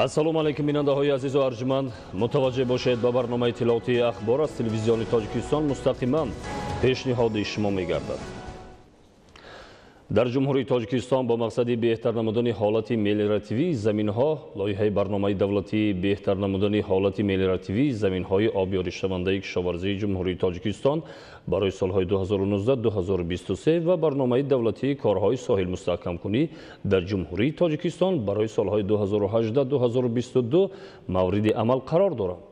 ассалому алайкум бинандаҳои азизу арҷманд, мутаваҷҷеҳ бошед ба барномаи тиловати ахбор аз телевизиони Тоҷикистон мустақиман пешниҳоди шумо мегардад. дар ҷумҳурии Тоҷикистон бо мақсади беҳтар намудани ҳолати мелиоративии заминҳо лоиҳаи барномаи давлатии беҳтар намудани ҳолати мелиоративии заминҳои обёришавандаи кишоварзии ҷумҳурии Тоҷикистон барои солҳои 2019-2023 ва барномаи давлатии корҳои соҳилмустаҳкамкунӣ дар ҷумҳурии Тоҷикистон барои солҳои 2018-2022 мавриди амал қарор доранд.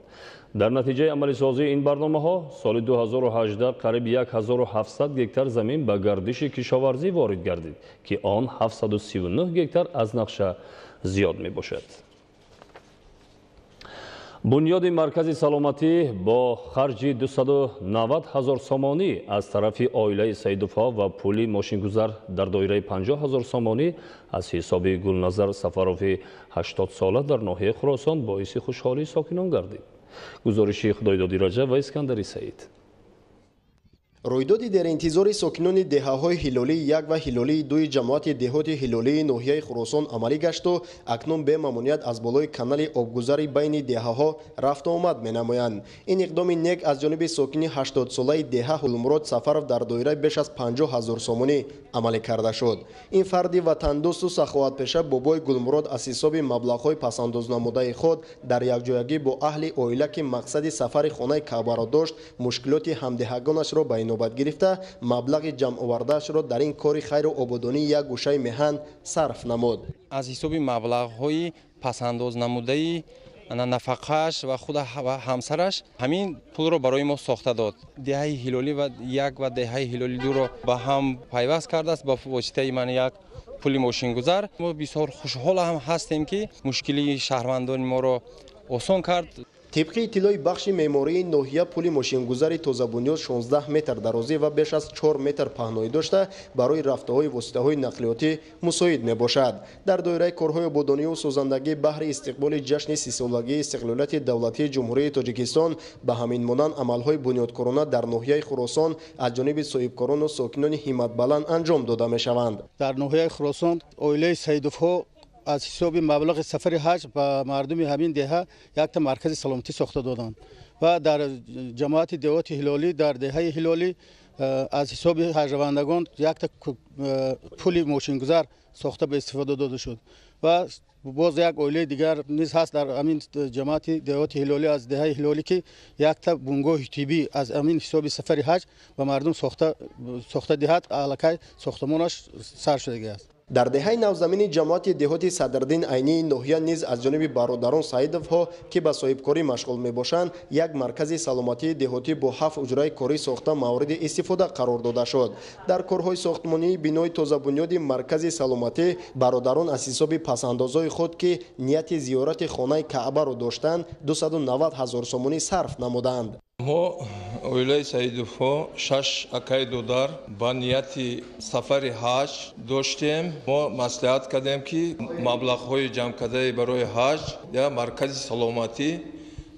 дар натиҷаи амалисозии ин барномаҳо соли 2018 қариб 1700 гектар замин ба гардиши кишоварзӣ ворид гардид, ки он 739 гектар аз нақша зиёд мебошад. бунёди маркази саломатӣ бо харҷи 290 000 сомонӣ аз тарафи оилаи Саидовҳо ва пули мошингузар дар доираи 50 000 сомонӣ аз ҳисоби Гулназар Сафарови 80 сола дар ноҳияи Хӯросон боиси хушҳолии сокинон гардид. гузориши Худойдоди Раҷаб ва Искандари Саид. рӯйдоди деринтизори сокинони деҳаҳои ҳилолии 1 ва ҳилолии 2 ҷамоати деҳоти ҳилолии ноҳияи Хӯросон амалӣ гашту акнун бемамоният аз болои канали обгузари байни деҳаҳо рафту омад менамоянд. ин иқдоми нек аз ҷониби сокини 80-солаи деҳа Гулмурод Сафаров дар доираи беш аз 50 000 сомонӣ амалӣ карда шуд. ин фарди ватандӯсту саховатпеша бобои Гулмурод аз ҳисоби маблағҳои пасандознамудаи худ дар якҷоягӣ бо аҳли оила ки мақсади сафари хонаи Каъбаро дошт мушкилоти ҳамдиҳагонашро ба инобат гирифта маблағи ҷамъовардаашро дар ин кори хайру ободонии як гӯшаи меҳан сарф намуд. аз ҳисоби маблағҳои пасандознамудаи нафақааш ва худ ҳамсараш ҳамин пулро барои мо сохта дод. деҳаи ҳилолӣ ва 1 ва деҳаи ҳилолӣ 2ро ба ҳам пайваст кардааст ба воситаи ман як пули мошингузар. мо бисёр хушҳол ҳам ҳастем ки мушкили шаҳрвандони моро осон кард. طبق اطلاع بخش معماری ناحیه پل ماشینگذاری تازه بنیاد 16 متر درازی و بیش از 4 متر پهنایی داشته برای رفته‌های واسطه‌های نقلیاتی مساعد میباشد. در دایره کارهای آبادانی و سازندگی بهر استقبال جشن 30 سالگی استقلالیت دولتی جمهوری تاجیکستان به همین مانند عملهای بنیادکارانه در ناحیه خراسان از جانب صاحبکاران و ساکنان همت بلند انجام داده میشوند. در ناحیه خراسان اویله سیدوف‌ها از حساب مبلغ سفر حج به مردم همین دهه یک تا مرکز سلامتی ساخته دادند و در جماعت دیهات هلالی در دهه هلالی از حساب حجروندگان یک تا پول ماشینگذار ساخته به استفاده داده شد و باز یک اویله دیگر نیز هست در همین جماعت دیهات هلالی از دهه هلالی که یک تا بنگاه طبی از همین حساب سفر حج و مردم ساخته دهات علاقه ساختمانش سر شده است. در دهه نوزمین جماعت دهاتی صدرالدین عینی ناحیه نیز از جانب برادران سعیدوها که به صاحبکاری مشغول میباشند یک مرکز سلامتی دهاتی با 7 اجرای کاری ساخته مورد استفاده قرار داده شد. در کارهای ساختمانی بنای تازه بنیاد مرکز سلامتی برادران از حساب پسندازهای خود که نیت زیارت خانه کعبه را داشتند 290 000 سومانی صرف نمودند. ما اویلای سعیدوفا 6 акай додар ба нияти сафари ҳаҷ доштем. мо маслиҳат кардем ки маблағҳои ҷамъкардаи барои ҳаҷ я маркази саломатӣ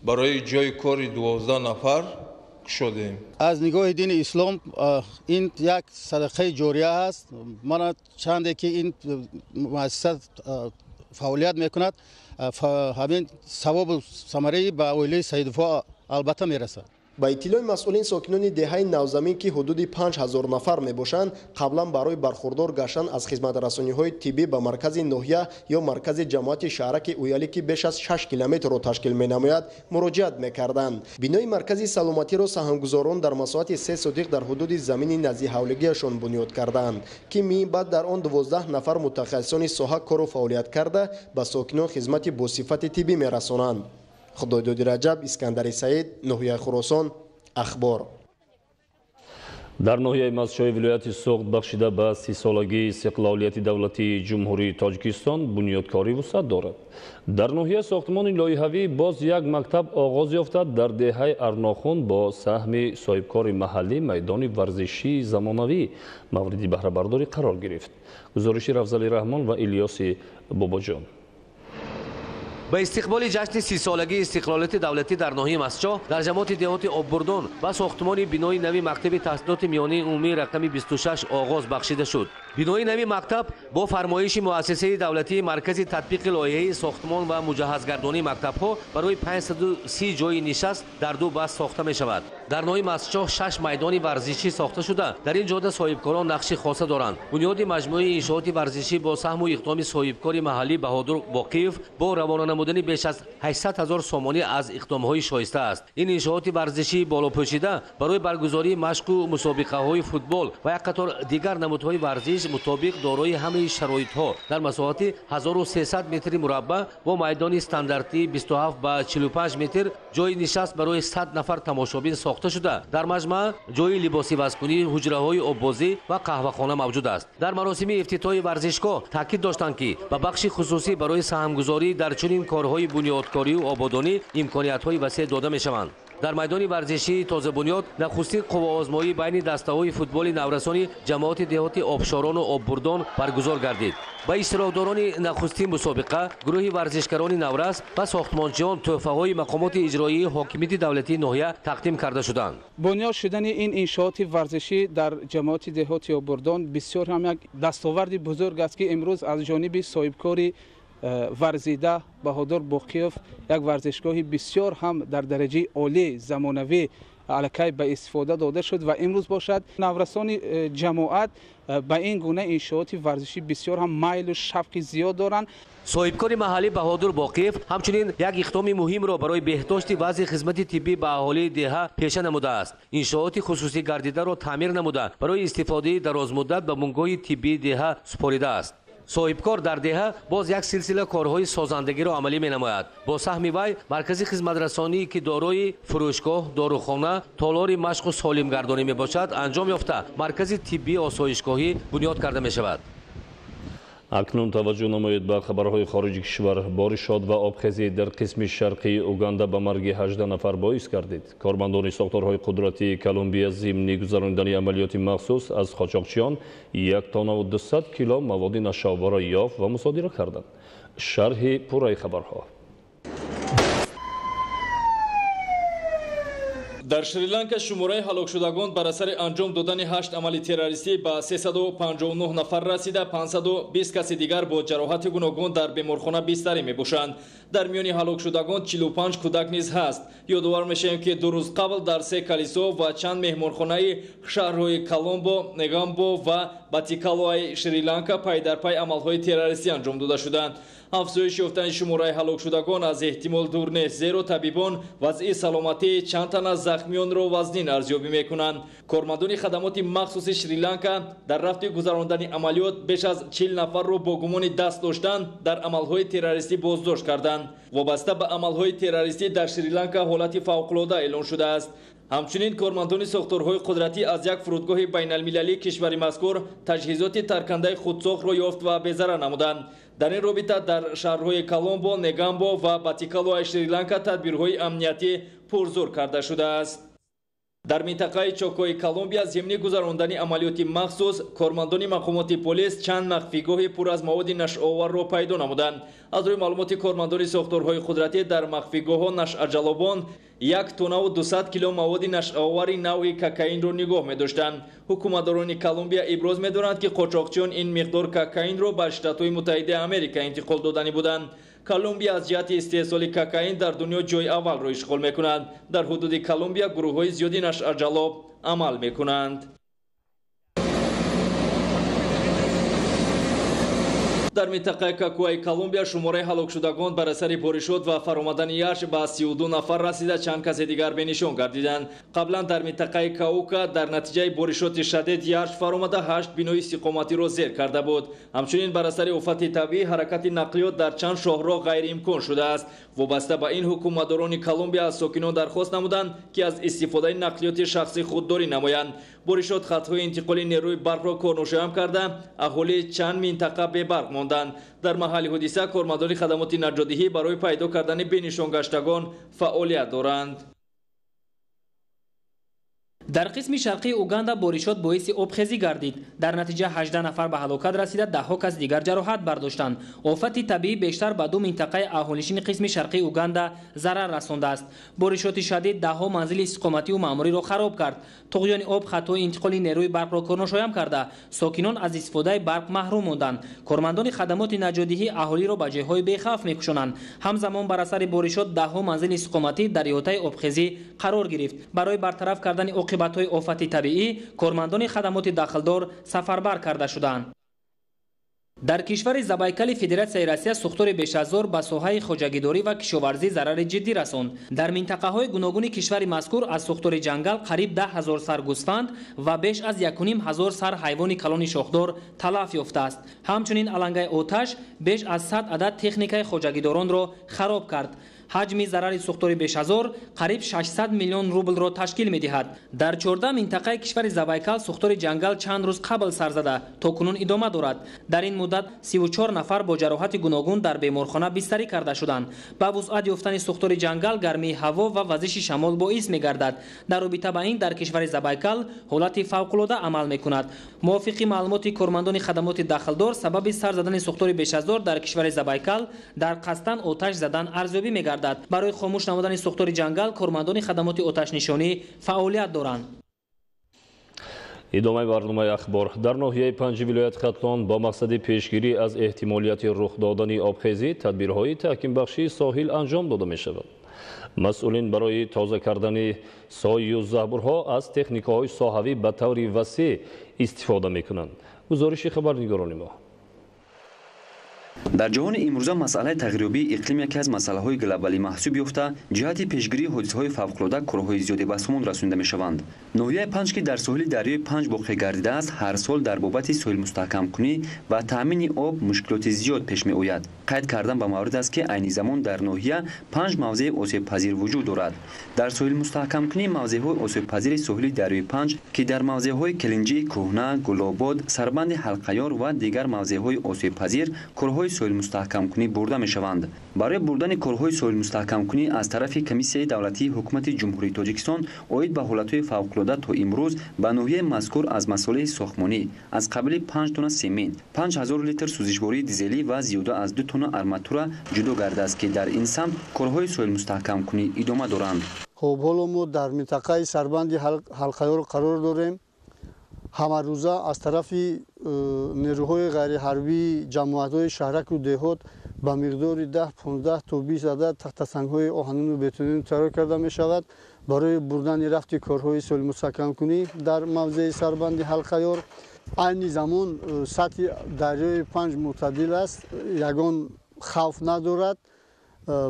барои ҷои кори 12 нафар кушодем. از نگاه دین اسلام این یک صدقه جاریه است. من چنده که این مؤسسه فعالیت میکند همین ثواب و ثمره به اویله سعیدوفا البته میرسد. با اطلاع مسئولین ساکنان دهه نوزمین که حدود 5000 نفر میباشند قبلا برای برخوردار گشتن از خدمت رسانی‌های طبی به مرکز ناحیه یا مرکز جماعت شهرک اویالی که بیش از 6 کیلومتر را تشکیل مینماید مراجعت میکردند. بنای مرکز سلامتی را سهامگذاران در مساحت 3 صدیق در حدود زمین نزدیک حولگیشان بنیاد کردند که می بعد در آن 12 نفر متخصصان ساحه کار و فعالیت کرده به ساکنان خدمت با صفت طبی میرسانند. خدایداد رجب، اسکندر سعید، ناحیه خراسان، اخبار. дар ноҳияи мазчои вилояти суғд бахшида ба 30 солагии истиқлолияти давлатии ҷумҳурии Тоҷикистон бунёдкорӣ вусъат дорад. дар ноҳияи сохтмони лоиҳавӣ боз як мактаб оғоз ёфта дар деҳаи Арнохун бо саҳми соҳибкори маҳаллӣ майдони варзишии замонавӣ мавриди баҳрабардорӣ қарор гирифт. гузориши Равзали Раҳмон ва Илёси Бобоҷон. با استقبال جشن 30 سالگی استقلالیت دولتی در ناحیه مسجد در جماعت دیهات آببردان و ساختمان بنای نوی مکتب تحصیلات میانه عمومی رقم 26 آغاز بخشیده شد. бинои нави мактаб бо фармоиши муассисаи давлатии маркази татбиқи лоиҳаи сохтмон ва муҷаҳҳазгардонии мактабҳо барои 530 ҷойи нишаст дар ду баст сохта мешавад. дар ноҳияи Мастчоҳ 6 майдони варзишӣ сохта шуда, дар ин ҷода соҳибкорон нақши хоса доранд. бунёди маҷмӯи иншооти варзишӣ бо саҳму иқдоми соҳибкори маҳаллӣ Баҳодур Боқиев бо равона намудани беш аз 800 000 сомонӣ аз иқдомҳои шоиста аст. ин иншооти варзишии болопӯшида барои баргузории машқу мусобиқаҳои футбол ва як қатор дигар намудҳои варзиш мутобиқ дорои ҳамаи шароитҳо дар масоҳати 1300 метри мураббаъ бо майдони стандартии 27 ба 45 метр, ҷойи нишаст барои 100 нафар тамошобин сохта шуда, дар маҷмӯъ ҷойи либосивазкунӣ, ҳуҷраҳои оббозӣ ва қаҳвахона мавҷуд аст. дар маросими ифтитоҳи варзишгоҳ таъкид доштанд ки ба бахши хусусӣ барои саҳмгузорӣ дар чунин корҳои бунёдкорию ободонӣ имкониятҳои васеъ дода мешаванд. дар майдони варзишии тозабунёд нахустин қуввоозмоӣ байни дастаҳои футболи наврасони ҷамоати деҳоти обшорону оббурдон баргузор гардид. ба иштирокдорони нахустин мусобиқа, гурӯҳи варзишгарони наврас ва сохтмончиён тӯҳфаҳои мақомоти иҷроии ҳокимияти давлатии ноҳия тақдим карда шуданд. бунёд шудани ин иншооти варзишӣ дар ҷамоати деҳоти оббурдон бисёр ҳам як дастоварди бузург аст, ки имрӯз аз ҷониби соҳибкори варзида Баҳодур Боқиев як варзишгоҳи бисёр ҳам дар дараҷаи олӣ замонавӣ аллакай ба истифода дода шуд ва имрӯз бошад наврасони ҷамоат ба ин гуна иншооти варзишӣ бисёр ҳам майлу шавқи зиёд доранд. соҳибкори маҳаллӣ Баҳодур Боқиев ҳамчунин як иқдоми муҳимро барои беҳдошти вазъи хизмати тиббӣ ба аҳолии деҳа пеша намудааст. иншооти хусусӣ гардидаро таъмир намуда барои истифодаи дарозмуддат ба бунгоҳи тиббии деҳа супоридааст. соҳибкор дар деҳа боз як силсила корҳои созандагиро амалӣ менамояд. бо саҳми вай маркази хизматрасонӣ ки дорои фурӯшгоҳ, дорухона, толори машқу солимгардонӣ мебошад анҷом ёфта маркази тиббии осоишгоҳӣ бунёд карда мешавад. акнун таваҷҷӯҳ намоед ба хабарҳои хориҷи кишвар. боришот ва обхезӣ дар қисми шарқии Уганда ба марги 18 нафар боис гардид. кормандони сохторҳои қудратии Колумбия зимни гузарондани амалиёти махсус аз қочоқчиён 1 тонна ва 200 кило маводи нашавбаро ёфт ва мусодира карданд. шарҳи пурраи хабарҳо. дар Шри-Ланка шумораи ҳалокшудагон бар асари анҷом додани 8 амали террористӣ ба 359 нафар расида, 520 каси дигар бо ҷароҳати гуногун дар беморхона бистарӣ мебошанд. дар миёни ҳалокшудагон 45 кӯдак низ ҳаст. ёдовар мешавем ки 2 рӯз қабл дар 3 калисо ва чанд меҳмонхонаи шаҳрҳои Коломбо, Негамбо ва Батикалоаи Шри-Ланка пай дар пай амалҳои террористӣ анҷом дода шуданд. афзоиш ёфтани шумораи ҳалокшудагон аз эҳтимол дур нест, зеро табибон вазъи саломатии чанд тан аз захмиёнро вазнин арзёбӣ мекунанд. кормандони хадамоти махсуси Шри-Ланка дар рафти гузарондани амалиёт беш аз 40 нафарро бо гумони даст доштан дар амалҳои террористӣ боздошт карданд. вобаста ба амалҳои террористӣ дар Шри-Ланка ҳолати фавқулода эълон шудааст. ҳамчунин кормандони сохторҳои қудратӣ аз як фурудгоҳи байналмилалии кишвари мазкур таҷҳизоти таркандаи худсохро ёфт ва безарар намуданд. дар ин робита дар шаҳрҳои Коломбо, Негамбо ва Батикалоаи Шри-Ланка тадбирҳои амниятӣ пурзур карда шудааст. дар минтақаи Чокои Колумбия зимни гузарондани амалиёти махсус кормандони мақомоти полис чанд махфигоҳи пур аз маводи нашъоварро пайдо намуданд. аз рӯи маълумоти кормандони сохторҳои қудратӣ дар махфигоҳҳо нашъаҷалобон 1 тонна ва 200 кило маводи нашъовари навъи кокаинро нигоҳ медоштанд. ҳукуматдорони Колумбия иброз медоранд ки қочоқчиён ин миқдор кокаинро ба Штатҳои Муттаҳидаи Америка интиқол додани буданд. Колумбия аз ҷиҳати истеҳсоли кокаин дар дунё ҷойи аввалро ишғол мекунад. дар ҳудуди Колумбия гурӯҳҳои зиёди нашъаҷалоб амал мекунанд. дар минтақаи Какуаи Колумбия шумораи ҳалокшудагон бар асари боришот ва фаромадани яш ба 32 нафар расида, чанд каси дигар бенишон гардиданд. қаблан дар минтақаи Каука дар натиҷаи боришоти шадид яш фаромада 8 бинои истиқоматиро зер карда буд. ҳамчунин бар асари офати табиӣ ҳаракати нақлиёт дар чанд шоҳроҳ ғайриимкон шудааст. вобаста ба ин ҳукуматдорони Колумбия аз сокинон дархост намуданд ки аз истифодаи нақлиёти шахсӣ худдорӣ намоянд. боришот хатҳои интиқоли нерӯи барқро корношоям карда, аҳоли чанд минтақа бебарқ монданд. дар маҳалли ҳодиса кормандони хадамоти наҷотдиҳӣ барои пайдо кардани бенишонгаштагон фаъолият доранд. در قسم شرقی اوگاندا بارشات باعث آبخیزی گردید. در نتیجه 18 نفر به هلاکت رسیده، 10 کس دیگر جراحت برداشتند. آفت طبیعی بیشتر به دو منطقه اهالیشین قسم شرقی اوگاندا ضرر رسانده است. بارشات شدید 10 منزل استقامتی و معماری را خراب کرد. طغیان آب خطای انتقال نیروی برق را کنشایم کرده، ساکنان از استفاده برق محروم ماندند. کارمندان خدمات نجاتدهی اهالی را به جایهای بی‌خوف می‌کشانند. همزمان بر اثر بارشات 10 منزل استقامتی در احاطه آبخیزی قرار گرفت. برای برطرف کردن عاقبت‌های آفت طبیعی، کارمندان خدمات داخلدار سفربر کرده شدند. در کشور زابایکال فدراسیای روسیه سوختار بیش از 1000 به ساحه خوجگیداری و کشاورزی ضرر جدی رساند. در منطقه‌های گوناگون کشور مذکور از سوختار جنگل قریب 10,000 سر گوسفند و بیش از 1,500 سر حیوان کلان شاخدار تلف یافته است. همچنین علنگای آتش بیش از 100 عدد تکنیکای خوجگیداران را خراب کرد. حجم ضرر سوختار بیش از 1000 قریب 600 میلیون روبل را تشکیل می‌دهد. در 14 منطقه کشور زابایکال سوختار جنگل چند روز قبل سر زده تا کنون ادامه دارد. در این مدت 34 نفر با جراحت گوناگون در بیمارخانه بستری کرده شدند. با وسعت یافتن سوختار جنگل، گرمی هوا و وزش شمال باعث می‌گردد در رابطه با این در کشور زابایکال حالت فوق‌العاده عمل می‌کند. موافق معلومات کارمندان خدمات داخلدار، سبب سر زدن سوختار بیش از 1000 در کشور زابایکال در قصدن آتش زدن ارزیابی می‌گردد. برای خاموش نمودن سوختار جنگل، کارمندان خدمات آتش نشانی فعالیت دارند. ادامه برنامه اخبار. در ناحیه 5 ولایت خطلان با مقصد پیشگیری از احتمالیت رخ دادن آبخیزی تدبیرهای تحکیم بخشی ساحل انجام داده می شود. مسئولین برای تازه کردن سایه و زهبورها از تکنیک‌های ساحوی به طور وسیع استفاده می کنند. گزارش خبرنگاران ما. در جهان امروزه مسئله تغییریابی اقلیم یکی از مسائل گلوبالی محسوب یافته، جهت پیشگیری حادثه‌های فوق‌العاده کارهای زیادی به سامان رسانده می‌شوند. ناحیه 5 که در ساحل دریای 5 واقع گردیده است، هر سال در بابت ساحل مستحکم کنی و تامین آب مشکلات زیاد پیش می‌آید. قید کردن به مورد است که عین زمان در ناحیه 5 موضع آسیب پذیر وجود دارد. در ساحل مستحکم کنی موضع‌های آسیب پذیر ساحل دریای 5 که در موضع‌های کلنجی، کهنه، گلاباد، سربند حلقه‌یار و دیگر موضع‌های آسیب پذیر کارهای ساحل مستحکم کنی برده می‌شوند. برای بردن کارهای ساحل مستحکم کنی از طرف کمیسیه دولتی حکومت جمهوری تاجیکستان اید به حالت‌های فوق‌العاده تا امروز به ناحیه مذکور از مسائل ساختمانی از قبل 5 تن سمنت، 5000 لیتر سوزشواری دیزلی و زیاده از 2 تن آرماتور جدا گردیده است که در این سمت کارهای ساحل مستحکم کنی ادامه دارند. خب حالا ما در منطقه سربند حلقه‌یار قرار داریم. همه روزه از طرف نیروهای غیر حربی جماعت‌های شهرک و دهات با مقدار 10 15 تا 20 عدد تخت سنگ‌های آهنین و بتونین تیار کرده می شود برای بردن رفت کارهای ساحل مستحکم کنی در موضع سربند حلقه‌یار. عین زمان سطح دریای 5 معتدل است، یگان خوف ندارد.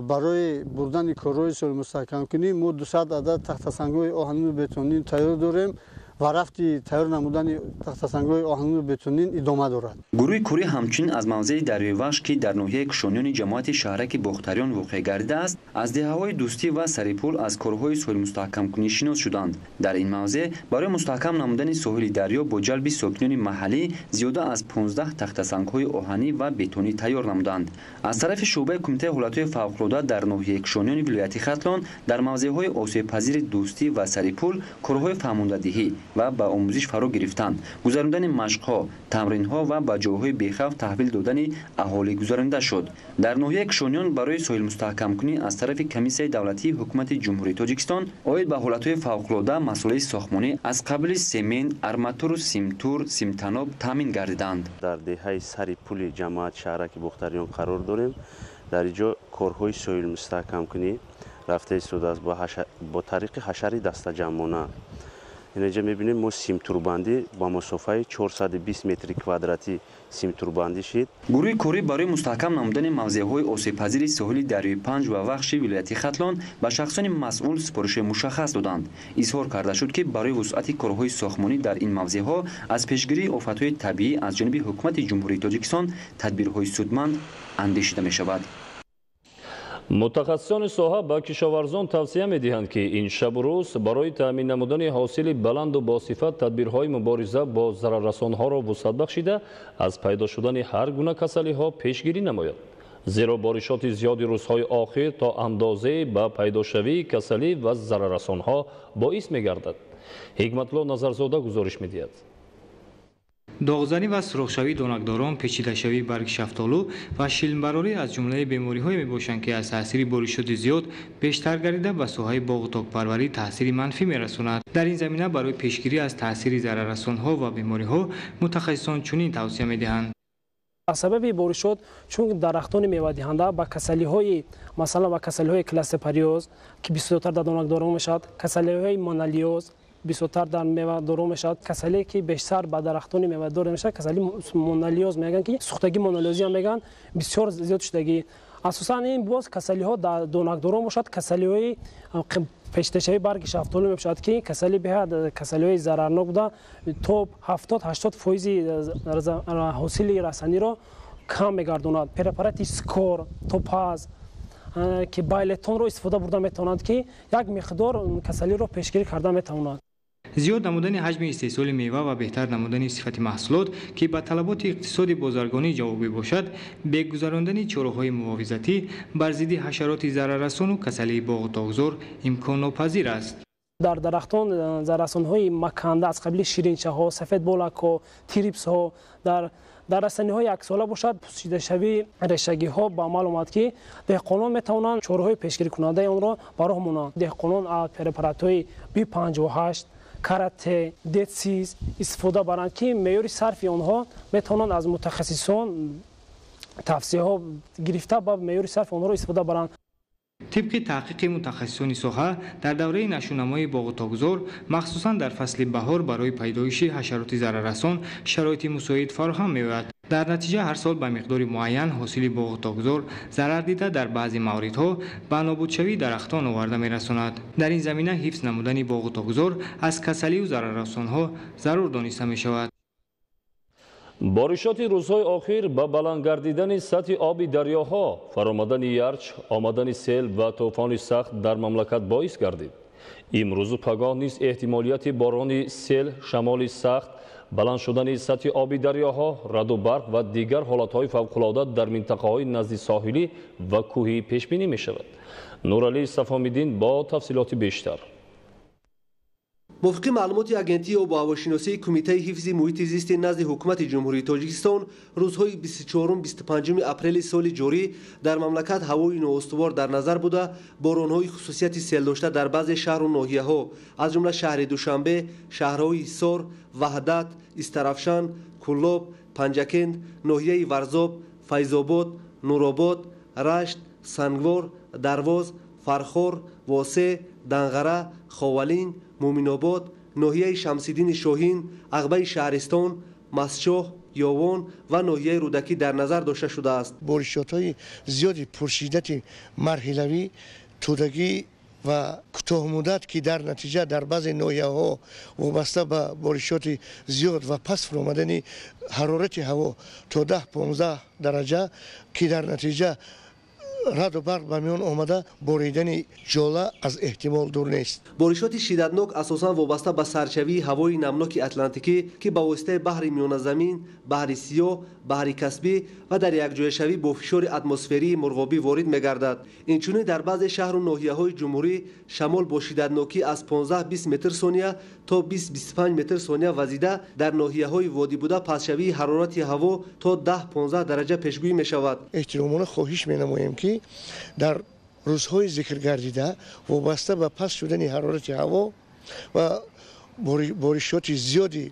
برای بردن کارهای ساحل مستحکم کنی ما 200 عدد تخت سنگ‌های آهنین و بتونین تیار داریم و رفتی تیار نمودن تخت سنگ‌های آهنین و بتونین ادامه دارد. گروه کوری همچنین از موضع دریای وحش که در ناحیه کشانیان جماعت شهرک باختریان واقع گردیده است، از دهه‌های دوستی و سریپول از کارهای ساحل مستحکم کنی شناس شدند. در این موضع برای مستحکم نمودن ساحل دریا با جلب ساکنان محلی زیاده از 15 تخت سنگ‌های آهنی و بتونی تیار نمودند. از طرف شعبه کمیته حالت‌های فوق‌العاده در ناحیه کشانیان ولایت خطلان در موضع‌های آسیب پذیر دوستی و سریپول کارهای فهماندهی و با آموزش فرا گرفتند، گذراندن مشق‌ها، تمرین‌ها و با جاهای بی‌خوف تحویل دادن اهالی گذرانده شد. در ناحیه کشانیان برای ساحل مستحکم کنی از طرف کمیسیه دولتی حکومت جمهوری تاجیکستان اید به حالت‌های فوق‌العاده مسئله ساختمانی از قبل سمنت، آرماتور، سیمتور، سیمتناب تامین گردیدند. در دهه سریپول جماعت شهرک باختریان قرار داریم. در اینجا کارهای ساحل مستحکم کنی رفته شده است با طریق حشری دسته جمعانه. اینجا می‌بینیم ما سیمتوربندی با مسافت 420 متر کوادراتی سیمتوربندی شد. گروه کوری برای مستحکم نمودن موضع‌های آسیب پذیر ساحل دریای 5 و وحش ولایت خطلان به شخصان مسئول سپارش مشخص دادند. اظهار کرده شد که برای وسعت کارهای ساختمانی در این موضع‌ها از پیشگیری آفت‌های طبیعی از جانب حکومت جمهوری تاجیکستان تدبیرهای سودمند اندیشیده می‌شود. متخصصان ساحه به کشاورزان توصیه می‌دهند که این شب و روز برای تامین نمودن حاصل بلند و باصفت تدبیرهای مبارزه با ضرررسان‌ها را وسعت بخشیده از پیدا شدن هر گونه کسلی‌ها پیشگیری نماید. زیرا بارشات زیادی روزهای آخر تا اندازه به پیداشوی کسلی و ضرررسانها باعث می‌گردد. حکمت‌الله نظرزاده گزارش می‌دهد. داغزنی و سرخشوی دانکداران، پیچیده‌شوی برگ شفتالو و شیلمبراری از جمله بیماری‌های میباشند که از تاثیر بارشات زیاد بیشتر گردیده به ساحه باغ و تاک‌پروری تاثیر منفی می‌رساند. در این زمینه برای پیشگیری از تاثیر ضرررسان‌ها و بیماری‌ها متخصصان چنین توصیه می‌دهند. سبب بارشات چون درختان میوه دهنده با کسلی‌های مثلا با کسلی‌های کلاستریوز که بیشتر در دانکداران میشد، کسلی‌های مونالیوز بیشتر در میوه دارو میشد، کسلی که بیشتر با درختان میوه دار میشه کسلی مونالیوز میگن که سوختگی مونالیوزی هم میگن بسیار زیاد شدگی. اساسا این باز کسلی‌ها در دانکداران باشد، کسلی‌های پیچیده‌شوی برگ شفتالو میشد که کسلی به کسلی‌های ضررناک بوده تا 70-80% حاصل رسانی را کم میگرداند. پرپارات اسکور، توپاز که بایلتون رو استفاده برده میتوانند که یک مقدار کسلی را پیشگیری کرده میتوانند. زیاد نمودن حجم استحصال میوه و بهتر نمودن صفت محصولات که به طلبات اقتصاد بازرگانی جوابی باشد، به گذراندن چاره‌های محافظتی بر ضد حشرات ضرررسان و کسلی باغ و تاک‌زار امکان ناپذیر است. در درختان ضرررسان‌های مکنده از قبیل شیرینچه‌ها، سفید بالک‌ها، تریپس‌ها در رسانه‌های یک باشد پوشیده‌شوی ریشگی‌ها با عمل آمد که دهقانان میتوانند چاره‌های پیشگیری کننده آن را برای همون دهقانان از پرپارات‌های B58 کرات دیتسیز استفاده برند که معیار صرف آنها میتوانند از متخصصان توصیه ها گرفته با معیار صرف آنها را استفاده برند. طبق تحقیق متخصصان ساحه در دوره نشونمای باغ و تاک‌زار مخصوصا در فصل بهار برای پیدایش حشرات ضرررسان شرایط مساعد فراهم می‌آید. در نتیجه هر سال به مقدار معین حاصل باغ و تاک‌زار ضرر دیده در بعضی مواردها به نابودشوی درختان آورده می‌رساند. در این زمینه حفظ نمودن باغ و تاک‌زار از کسلی و ضرررسان‌ها ضرور دانسته می‌شود. بارشات روزهای آخر با بلند گردیدن سطح آب دریاها، فرآمدن یرچ، آمدن سیل و طوفان سخت در مملکت باعث گردید. امروز و پگاه نیز احتمالیت باران سیل، شمال سخت، بلند شدن سطح آب دریاها، رعد و برق و دیگر حالتهای فوق‌العاده در منطقه‌های نزد ساحلی و کوهی پیش بینی می‌شود. نورعلی صفامیدین با تفصیلات بیشتر. موافق معلومات اگنتی آب و هواشناسی کمیته حفظ محیط زیست نزد حکومت جمهوری تاجیکستان روزهای 24-25 اپریل سال جاری در مملکت هوای نااستوار در نظر بوده باران‌های خصوصیت سیل داشته در بعضی شهر و ناحیه‌ها از جمله شهر دوشنبه، شهرهای حصار، وحدت، استرافشان، کلاب، پنجکند، ناحیه ورزاب، فیض‌آباد، نورآباد، رشت، سنگوار، درواز، فرخار، واسع، دنغره، خاولین، مومن‌آباد، ناحیه شمس‌الدین شاهین، عقبه شهرستان، مسچاه، یاوان و ناحیه رودکی در نظر داشته شده است. بارشات‌های زیادی پرشدت مرحله‌ای، تودگی و کوتاه مدت که در نتیجه در بعضی ناحیه‌ها وابسته به بارشات زیاد و پس فرآمدن حرارت هوا تا 10-15 درجه که در نتیجه رعد و برق به میان آمده باریدن ژوله از احتمال دور نیست. بارشات شدتناک اساساً وابسته به سرچوی هوای نمناک اتلانتیکی که با واسطه بحر میان زمین، بحر سیاه، بحر کسبی و در یک جای شوی با فشار اتمسفری مرغابی وارد می‌گردد. اینچنین در بعضی شهر و ناحیه‌های جمهوری شمال با شدتناکی از 15-20 متر ثانیه تا 20-25 متر ثانیه وزیده در ناحیه‌های وادی بوده پسشوی حرارت هوا تا 10-15 درجه پیشگویی می‌شود. احترامانه خواهش می‌نماییم که در روزهای ذکر گردیده وابسته به پس شدن حرارت هوا و بارشات زیادی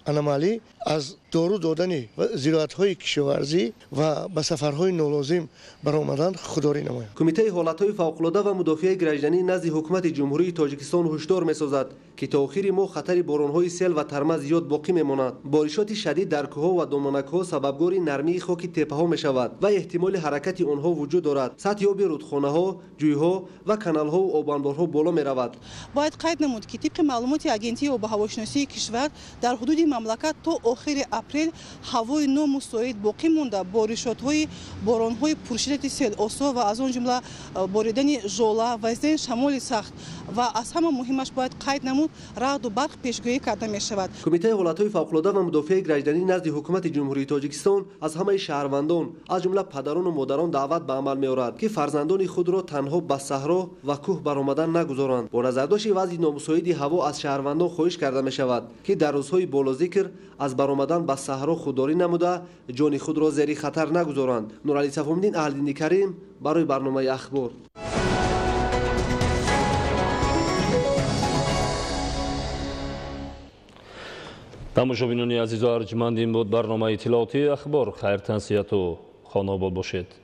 انومالی از دارو دادن و زراعت‌های کشاورزی و به سفرهای نالازم برآمدن خودداری نماید. کمیته حالت‌های فوق‌العاده و مدافع گرجدنی نزد حکومت جمهوری تاجیکستان هشدار می‌سازد که تا آخر ماه خطر باران‌های سیل و ترمه زیاد باقی می‌ماند. بارشات شدید در کوه‌ها و دامنک‌ها سببگار نرمی خاک تپه‌ها می‌شود و احتمال حرکت آنها وجود دارد. سطح آب رودخانه‌ها، جوی‌ها و کانال‌ها و آبانبارها بالا می‌رود. باید قید نمود که طبق معلومات اگنتی آب و هواشناسی کشور در حدود مملکت تا آخر апрел ҳавои номусоид боқӣ монда боришотҳои боронҳои пуршиддати сел осо ва аз он ҷумла боридани жола ва издаи шамоли сахт ва аз ҳама муҳимаш бояд қайд намуд раъду барқ пешгӯӣ карда мешавад. кумитаи ҳолатҳои фавқулода ва мудофиаи гражданӣ назди ҳукумати ҷумҳурии тоҷикистон аз ҳамаи шаҳрвандон аз ҷумла падарону модарон даъват ба амал меорад ки фарзандони худро танҳо ба саҳро ва кӯҳ баромадан нагузоранд. бо назардошти вазъи номусоиди ҳаво аз шаҳрвандон хоҳиш карда мешавад ки дар рӯзҳои болозикр аз баромадан ба саҳро худдорӣ намуда ҷони худро зери хатар нагузоранд. нуралӣ сафомиддин, аҳлиддини карим барои барномаи ахбор. тамошобинони азизу арҷманд, ин буд барномаи иттилооти ахбор. хайр, тансияту хонобод бошед.